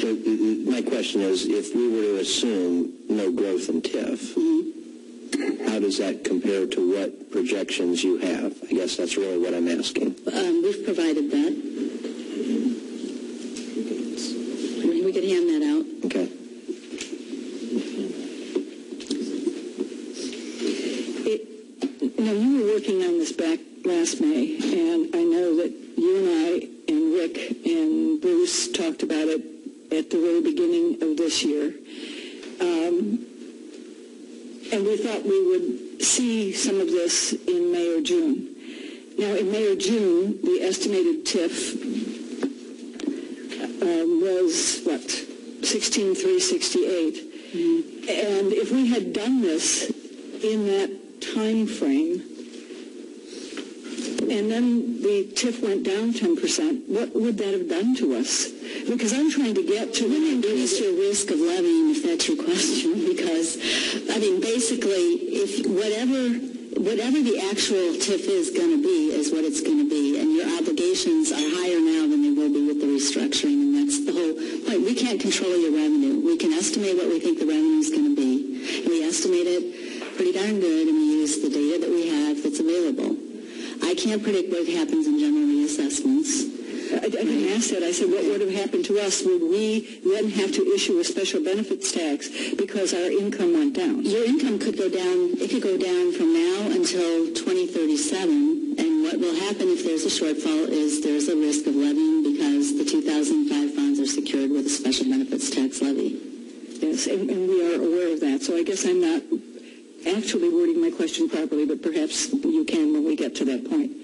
So my question is, if we were to assume no growth in TIF, how does that compare to what projections you have? I guess that's really what I'm asking. We've provided that. We could hand that out. Okay. You were working on this back last May, and I know that you and I and Rick and Bruce talked about it at the very beginning of this year. And we thought we would see some of this in May or June. Now, in May or June, the estimated TIF was, 16,368. And if we had done this in that time frame, and then the TIF went down 10%, what would that have done to us? Because I'm trying to get to... Wouldn't increase your risk of levying, if that's your question, because, I mean, basically, if whatever the actual TIF is going to be is what it's going to be, and your obligations are higher now than they will be with the restructuring, and that's the whole point. We can't control your revenue. We can estimate what we think the revenue is going to be, and we estimate it pretty darn good, and we use the data that we have that's available. I can't predict what happens in general reassessments. I didn't ask that. I said, what would have happened to us? Would we then have to issue a special benefits tax because our income went down? Your income could go down. It could go down from now until 2037. And what will happen if there's a shortfall is there's a risk of levying because the 2005 funds are secured with a special benefits tax levy. Yes, and we are aware of that. So I guess I'm not actually wording my question properly, but perhaps you can when we get to that point.